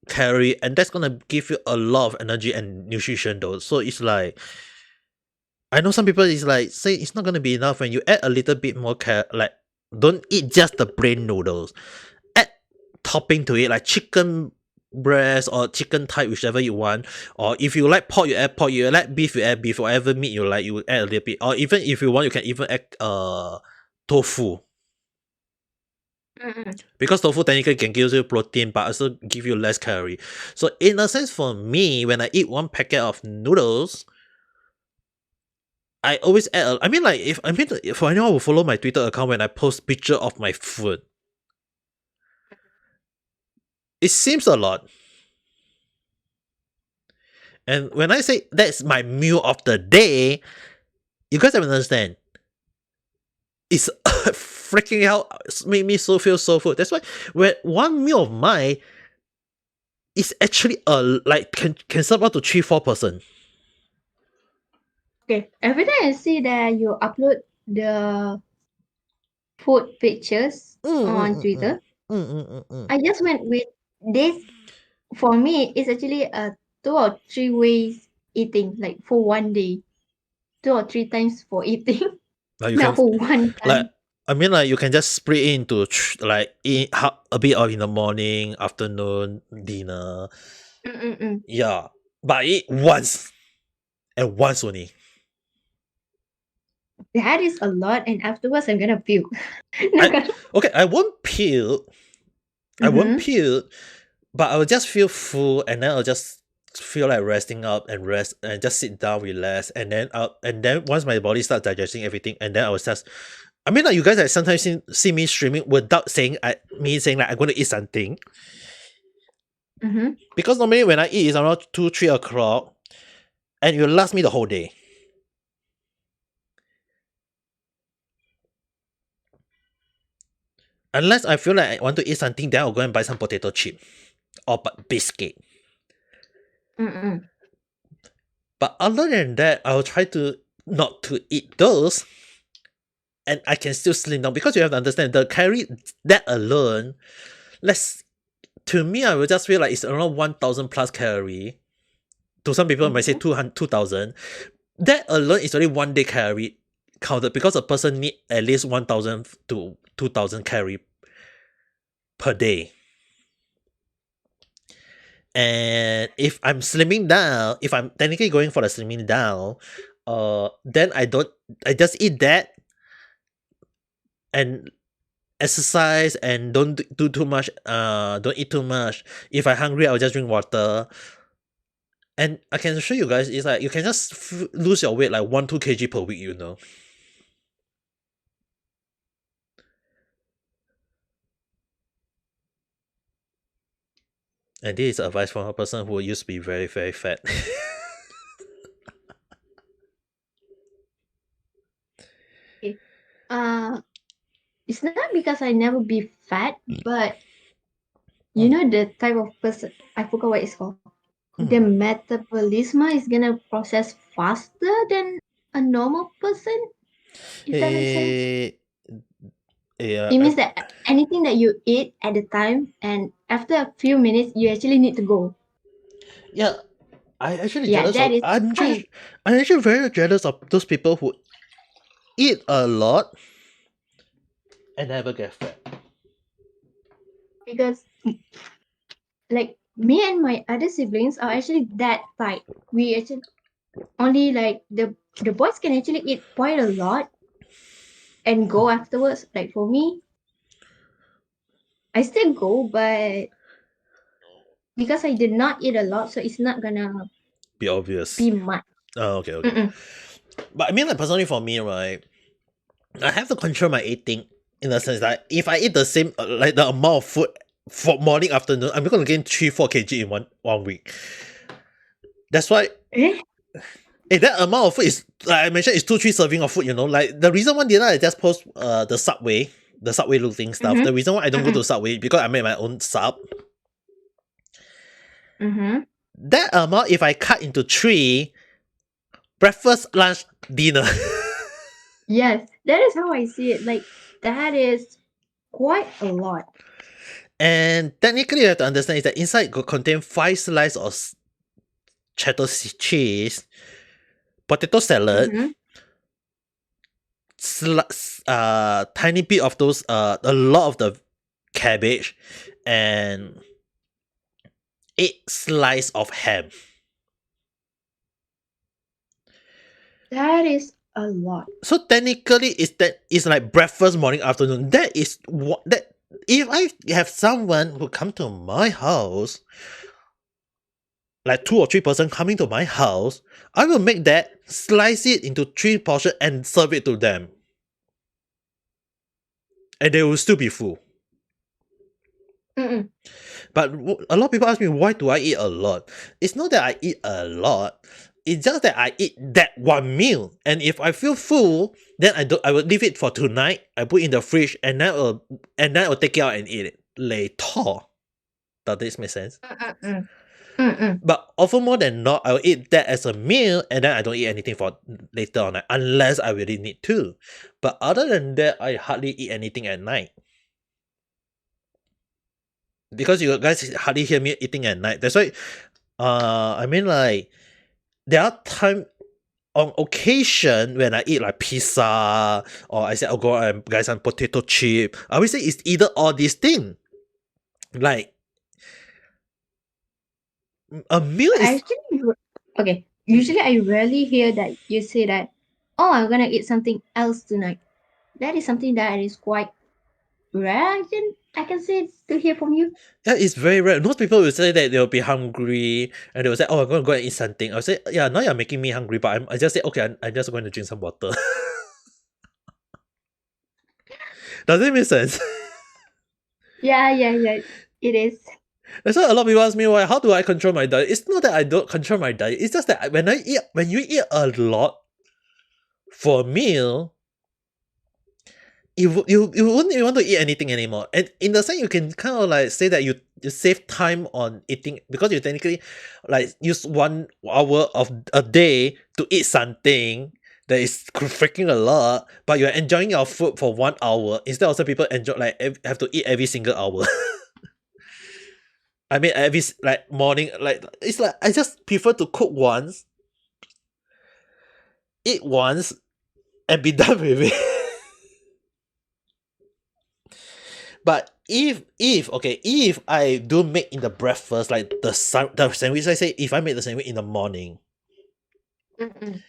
calorie, and that's gonna give you a lot of energy and nutrition though. So it's like I know some people is like say it's not gonna be enough when you add a little bit more like don't eat just the plain noodles. Add topping to it like chicken breast or chicken type, whichever you want. Or if you like pork, you add pork. You like beef, you add beef. Whatever meat you like, you add a little bit. Or even if you want, you can even add tofu. Because tofu technically can give you protein but also give you less calorie. So in a sense for me, when I eat 1 packet of noodles, I always add I mean like if for anyone who follow my Twitter account when I post picture of my food, it seems a lot. And when I say that's my meal of the day, you guys have to understand. It's freaking out made me feel so full. That's why when one meal of mine is actually like can serve up to 3-4 person. Okay, every time I see that you upload the food pictures Mm, mm, on mm, mm. Twitter, Mm, mm, mm, mm. I just went with this. For me, it's actually a 2 or 3 ways eating, like for one day, 2 or 3 times for eating, Like you not can for one like time. I mean like you can just split it into like eat a bit of in the morning, afternoon, dinner. Mm-mm-mm. Yeah. But I eat once and once only. that is a lot, and afterwards I'm gonna puke. Okay, I won't puke. I won't puke, but I will just feel full, and then I'll just feel like resting up and rest and just sit down, relax, and then once my body starts digesting everything, and then I was just. I mean, like you guys, like sometimes see me streaming without saying me saying like I'm going to eat something. Because normally when I eat it's around 2-3 o'clock, and it will last me the whole day. Unless I feel like I want to eat something, then I'll go and buy some potato chip or biscuit. But other than that, I'll try to not to eat those, and I can still slim down, because you have to understand the calorie that alone. To me, I will just feel like it's around 1,000 plus calorie. To some people, might say 2,000. That alone is only 1 day calorie counted, because a person need at least 1,000 to 2,000 calorie per day. And if I'm slimming down, if I'm technically going for the slimming down, then I just eat that and exercise and don't do too much, don't eat too much. If I'm hungry, I'll just drink water. And I can show you guys, it's like you can just lose your weight like 1-2 kg per week, you know. And this is advice from a person who used to be very, very fat. It's not because I never be fat, but you know the type of person, I forgot what it's called. The metabolism is gonna process faster than a normal person. If that makes sense. Yeah, It means that anything that you eat at the time, and after a few minutes, you actually need to go. yeah. I actually Yeah, jealous that of. is fine. I'm actually very jealous of those people who eat a lot and never get fat. Because like me and my other siblings are actually that tight. We actually only like the boys can actually eat quite a lot and go afterwards. Like for me, I still go, but because I did not eat a lot, so it's not gonna Be obvious. be much. Oh, okay. But I mean, like personally for me, right, I have to control my eating in the sense that if I eat the same, like the amount of food for morning, afternoon, I'm going to gain 3-4 kg in one week. That's why. That amount of food is, like I mentioned, is 2-3 serving of food. You know, like the reason why did I just post the Subway looking stuff. The reason why I don't go to Subway because I made my own sub. That amount, if I cut into 3, breakfast, lunch, dinner. Yes, that is how I see it. Like that is quite a lot. And technically, you have to understand is that inside could contain 5 slices of cheddar cheese, potato salad, tiny bit of those, a lot of the cabbage, and 8 slices of ham. That is a lot. So technically, it's like breakfast, morning, afternoon. That is what that. If I have someone who come to my house, like 2 or 3 person coming to my house, I will make that, slice it into 3 portions and serve it to them, and they will still be full. But a lot of people ask me, why do I eat a lot? It's not that I eat a lot. It's just that I eat that one meal, and if I feel full, then I will leave it for tonight. I put in the fridge, and then I'll take it out and eat it later. Does this make sense? But often more than not, I'll eat that as a meal, and then I don't eat anything for later on, unless I really need to. But other than that, I hardly eat anything at night. Because you guys hardly hear me eating at night. That's why, I mean, like, there are time on occasion when I eat like pizza, or I say I'll go and buy some potato chip. I always say it's either all these things. Like, a meal is. Actually, okay. Usually, I rarely hear that you say that oh, I'm gonna eat something else tonight. That is something that is quite rare. I can say to hear from you. Yeah, it's very rare. Most people will say that they'll be hungry and they will say, "Oh, I'm going to go and eat something." I'll say, "Yeah, now you're making me hungry," but I just say, "Okay, I'm just going to drink some water." Does it make sense? Yeah, yeah, yeah. It is. That's why a lot of people ask me, "Why? How do I control my diet?" It's not that I don't control my diet. It's just that when you eat a lot for a meal, you wouldn't even want to eat anything anymore. And in the sense, you can kind of like say that you save time on eating because you technically like use 1 hour of a day to eat something that is freaking a lot, but you're enjoying your food for 1 hour instead of some people enjoy like have to eat every single hour. I mean every like morning, like it's like I just prefer to cook once, eat once, and be done with it. But if I do make in the breakfast like the sandwich, I say if I make the sandwich in the morning, Mm-mm.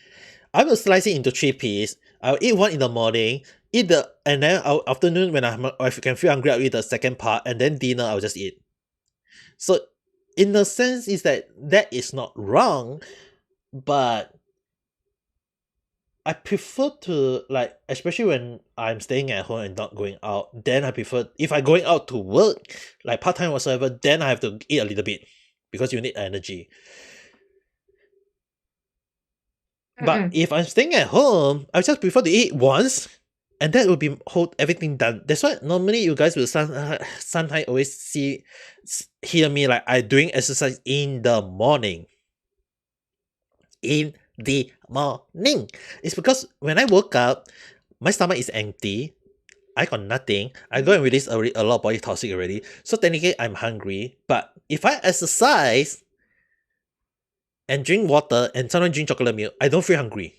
I will slice it into 3 pieces. I'll eat one in the morning, and then afternoon when I can feel hungry, I'll eat the second part, and then dinner I'll just eat. So, in the sense, is that is not wrong, but I prefer to like, especially when I'm staying at home and not going out. Then I prefer if I'm going out to work, like part time whatsoever. Then I have to eat a little bit because you need energy. But Mm-mm. if I'm staying at home, I just prefer to eat once, and that will be hold everything done. That's why normally you guys will sometimes always hear me like I doing exercise in the morning. In the morning, it's because when I woke up, my stomach is empty. I got nothing. I go and release already a lot of body toxic already. So technically I'm hungry. But if I exercise and drink water and sometimes drink chocolate milk, I don't feel hungry.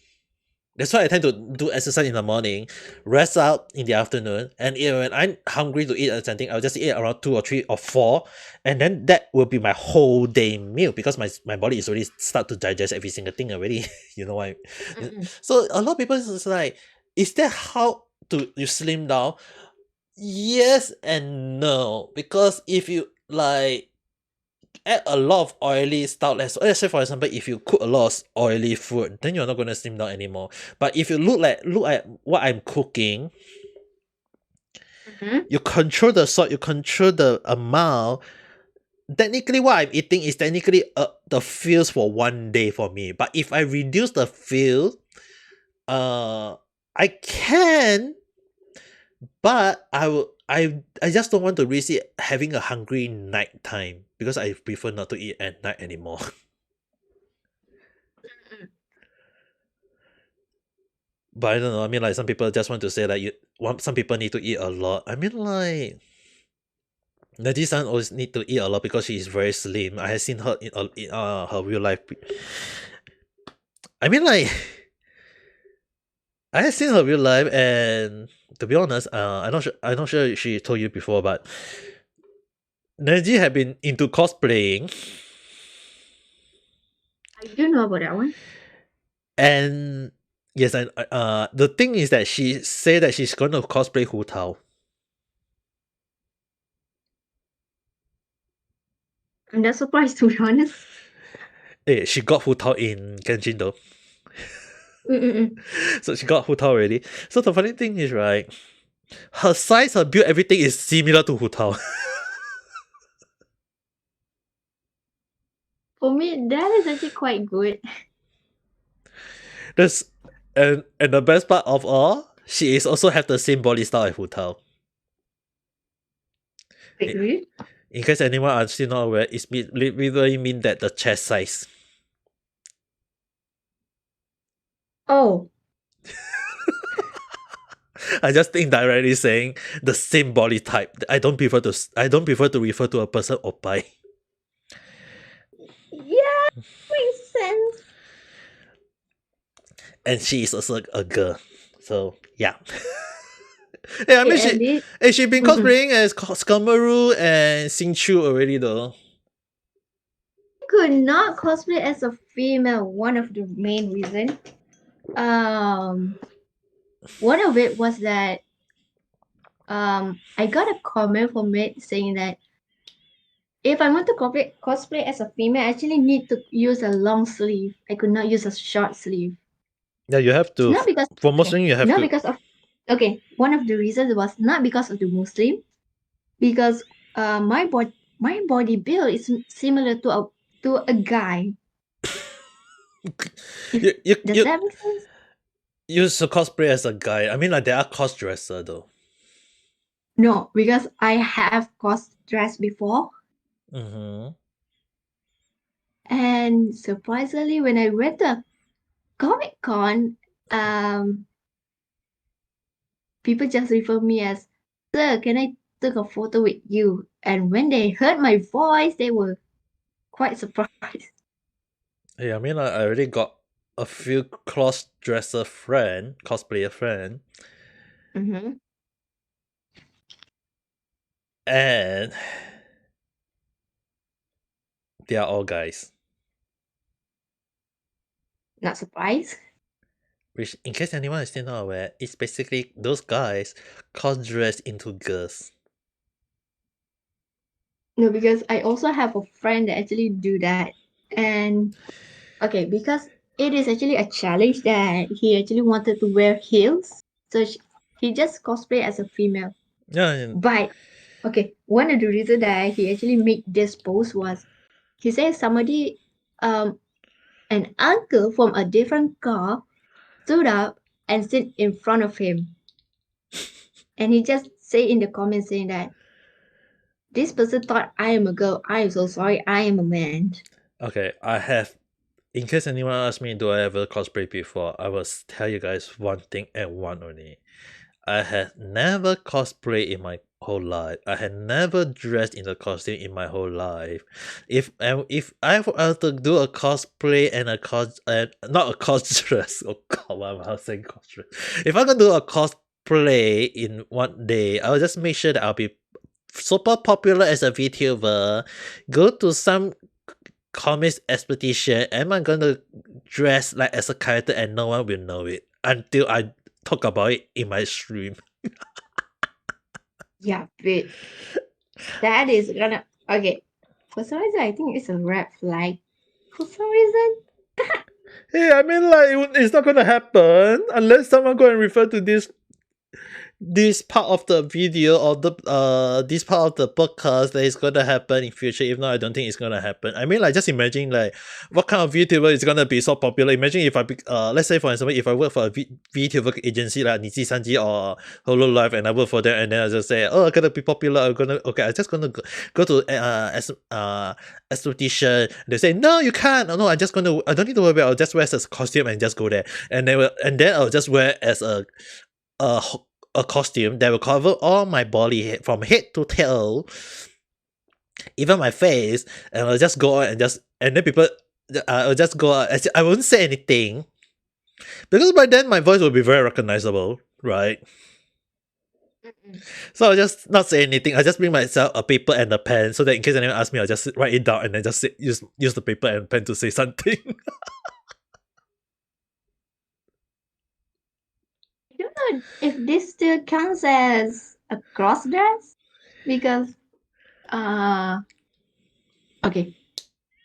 That's why I tend to do exercise in the morning, rest out in the afternoon, and when I'm hungry to eat something, I'll just eat around 2 or 3 or 4, and then that will be my whole day meal because my body is already start to digest every single thing already. You know why? Mm-mm. So a lot of people is like, is that how to you slim down? Yes and no, because if you like add a lot of oily stuff, let's say for example, if you cook a lot of oily food, then you're not gonna slim down anymore. But if you look at what I'm cooking, Mm-hmm. you control the salt, you control the amount. Technically, what I'm eating is technically the feels for 1 day for me. But if I reduce the feel, uh, I can, but I just don't want to risk it having a hungry night time because I prefer not to eat at night anymore. But I don't know. I mean, like some people just want to say like some people need to eat a lot. I mean, like Naji-san always need to eat a lot because she is very slim. I have seen her in her real life. I mean, like I have seen her real life, and to be honest, I'm not sure if she told you before, but Naji had been into cosplaying, I do know about that one. and yes, and the thing is that she said that she's going to cosplay Hu Tao. I'm not surprised to be honest. She got Hu Tao in Genshin though. Mm-mm. So she got Hu Tao already. So the funny thing is, right, her size, her build, everything is similar to Hu Tao. For me, that is actually quite good. That's and the best part of all, she is also have the same body style as Hu Tao. Wait, really? In case anyone are still not aware, it's literally mean that the chest size. Oh, I just indirectly saying the same body type. I don't prefer to refer to a person opai. yeah, makes sense. And she is also a girl. So yeah. Yeah, I mean Yeah, and it. she been Mm-mm. cosplaying as Skamaru and Xingqiu already though. Could not cosplay as a female. One of the main reason. One of it was that I got a comment from it saying that if I want to cosplay as a female, I actually need to use a long sleeve. I could not use a short sleeve. Yeah, you have to. Not because For Muslim, you have not to. because of one of the reasons was not because of the Muslim, because my body build is similar to a guy. You you Does you that make sense? use to cosplay as a guy. I mean, like there are cross dresser though. No, because I have cross dressed before, Mm-hmm. and surprisingly, when I went to Comic Con, um, people just refer me as, "Sir, can I take a photo with you?" And when they heard my voice, they were quite surprised. Yeah, I mean, like, I already got a few cross dresser friend, cosplayer friend, Mm-hmm. and they are all guys. Not surprised. Which, in case anyone is still not aware, is basically those guys cross dressed into girls. No, because I also have a friend that actually do that. And okay, because it is actually a challenge that he actually wanted to wear heels. So he just cosplay as a female. Yeah, and But okay, one of the reasons that he actually made this post was he said somebody an uncle from a different car stood up and sit in front of him. And he just say in the comments saying that this person thought I am a girl. I am so sorry. I am a man. okay, I have. In case anyone asks me, do I ever cosplay before? I will tell you guys one thing and one only. I had never cosplayed in my whole life. I had never dressed in a costume in my whole life. If I were to do a cosplay and not a cos dress, oh god, why am I saying cos dress? If I'm gonna do a cosplay in one day, I'll just make sure that I'll be super popular as a VTuber, go to some comics expedition, am I gonna dress like as a character and no one will know it until I talk about it in my stream. Yeah, but that is gonna okay. For some reason, I think it's a red flag. For some reason, Hey, I mean, like it's not gonna happen unless someone go and refer to this part of the video or the this part of the podcast that is gonna happen in future. If not, I don't think it's gonna happen. I mean, like just imagine like what kind of VTuber is gonna be so popular. Imagine if let's say for example, if I work for a VTuber agency like Nizi Sanji or Hololive and I work for them and then I just say, oh, I'm gonna be popular. I'm just gonna go to expedition. They say no, you can't. No, I don't need to worry. I'll just wear as a costume and just go there, and then I'll just wear as a a costume that will cover all my body from head to tail, even my face, and I'll just go out and then people, I'll just go out. I won't say anything because by then my voice will be very recognizable, right? So I'll just not say anything. I'll just bring myself a paper and a pen so that in case anyone asks me, I'll just write it down and then just use the paper and pen to say something. I don't know if this still counts as a cross dress because okay,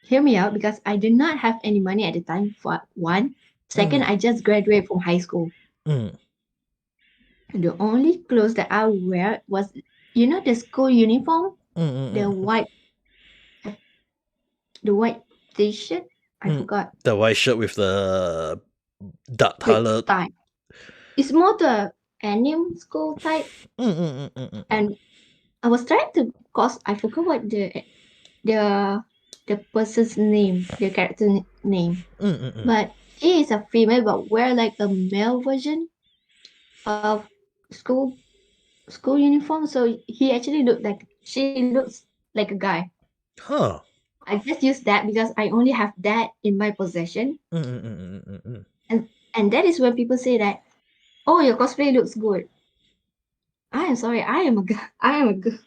hear me out because I did not have any money at the time for one. Second, Mm, I just graduated from high school. mm, The only clothes that I wear was the school uniform, mm, mm, the mm, white t-shirt. I mm. forgot The white shirt with the dark with color. tie. It's more the anime school type, Mm, mm, mm, mm, mm, mm. and I was trying to cause I forgot what the the person's name, the character name, Mm, mm, mm. but he is a female but wear like a male version of school school uniform. So she looks like a guy. Huh. I just use that because I only have that in my possession, Mm, mm, mm, mm, mm, mm. and that is when people say that, oh, your cosplay looks good. I am sorry, I am a girl. I am a girl.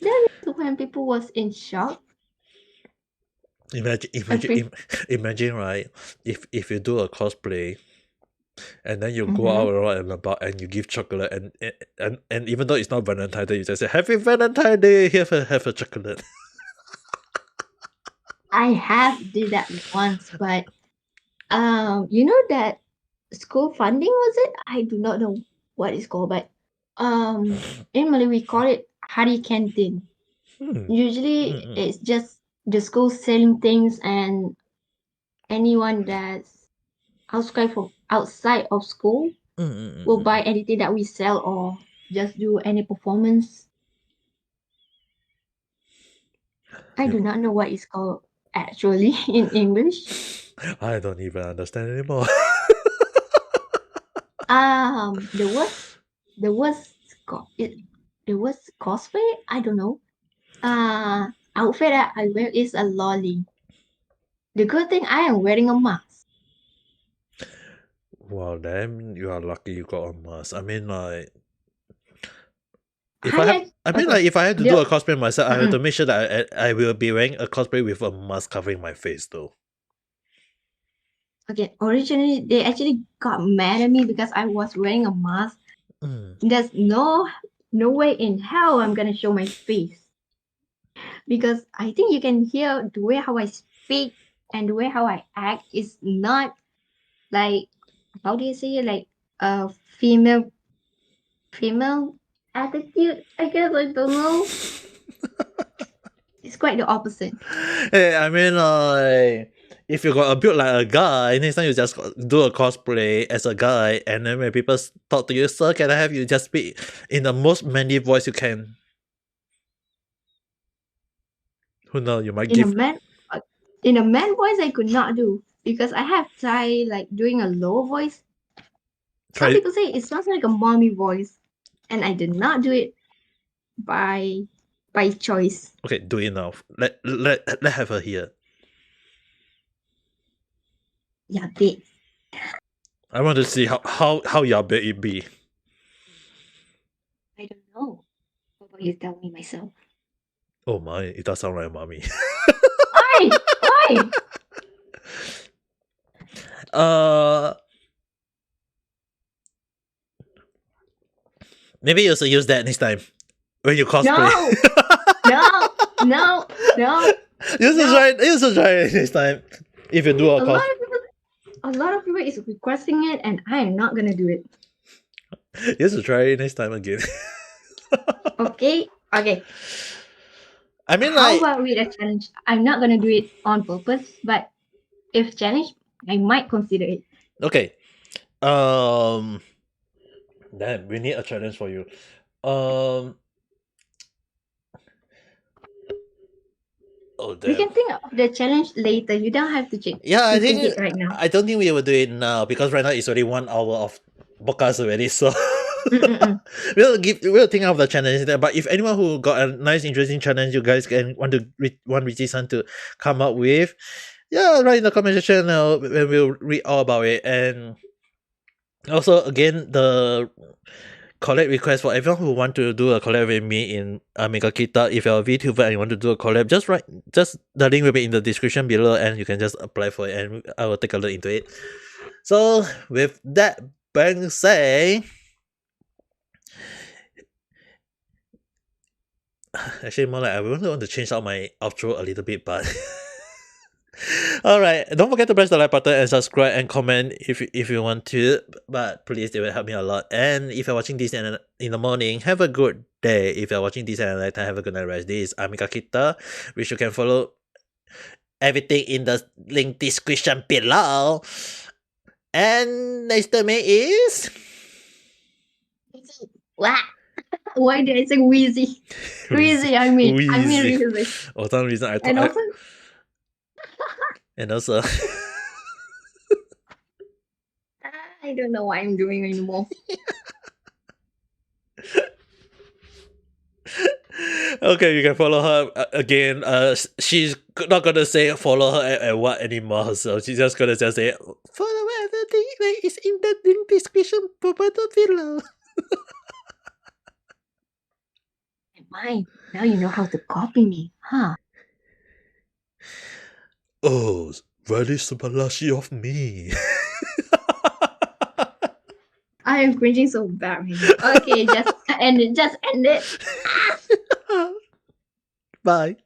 That is when people was in shock. Imagine, right? If you do a cosplay and then you go Mm-hmm. out around and about and you give chocolate and even though it's not Valentine Day, you just say Happy Valentine Day. Have a chocolate. I have did that once, but you know that school funding was it? I do not know what it's called, but in Malay we call it hari canteen. Hmm. Usually Mm-mm. it's just the school selling things and anyone that's outside of school will buy Mm-mm. anything that we sell or just do any performance. I do You- not know what it's called actually in English. I don't even understand anymore. The worst, the worst, it, the worst cosplay. I don't know. Outfit that I wear is a lolly. The good thing I am wearing a mask. Wow, damn, you are lucky you got a mask. I mean, like, if I I have, had I mean, okay. like, if I had to do The a cosplay myself, I have to mm-mm. make sure that I will be wearing a cosplay with a mask covering my face, though. Okay. Originally, they actually got mad at me because I was wearing a mask. Mm. There's no way in hell I'm gonna show my face because I think you can hear the way how I speak and the way how I act is not like how do you say it like a female attitude. I guess I don't know. It's quite the opposite. Hey, I mean, like, if you got a build like a guy, next time you just do a cosplay as a guy, and then when people talk to you, sir, can I have you just speak in the most manly voice you can? Who knows? You might In a give. man, uh, in a man voice, I could not do because I have tried like doing a low voice. Some Try. people say it sounds like a mommy voice, and I did not do it by by choice. Okay, do it now. Let have her hear. Yeah, they. I want to see how your bit it be. I don't know. What about you tell me myself? Oh my, it does sound like mommy. Why? Why? uh, maybe you should use that next time when you cosplay. No, no, no, no, You should no. try. You should try it next time if you do a A lot cos. of people, a lot of people is requesting it, and I am not gonna do it. You should try it next time again. Okay, okay. I mean, How like, about we a challenge? I'm not gonna do it on purpose, but if challenge, I might consider it. okay. Um, Damn, we need a challenge for you. Um, oh We damn. can think of the challenge later. You don't have to think Yeah, to think it right now. I don't think we will do it now because right now it's already 1 hour of podcast already. So Mm-mm-mm. we'll think of the challenge there. But if anyone who got a nice interesting challenge you guys can want Richie-san to come up with, yeah, write in the comment section. When we'll read all about it. And also again the collab request for everyone who want to do a collab with me in Ame Gakita. If you're a VTuber and you want to do a collab, just the link will be in the description below and you can just apply for it and I will take a look into it. So with that being said, actually more like I really want to change out my outro a little bit, but all right, don't forget to press the like button and subscribe and comment if you want to. But please, it will help me a lot. And if you're watching this in the morning, have a good day. If you're watching this at night time, have a good night rest. This is Ame Gakita, which you can follow everything in the link description below. And next to me is Wah. Why did I say wheezy? Rizi Wheezy, I mean Wheezy. really. For some reason, I thought And also, and also. I don't know what I'm doing anymore. Okay, you can follow her again. She's not gonna say follow her at what anymore. So she's just gonna just say follow everything that is in the link description below. Mine. Now you know how to copy me, huh? Oh, very subalashi of me. I am cringing so bad right now. Okay, just end it. Just end it. Bye.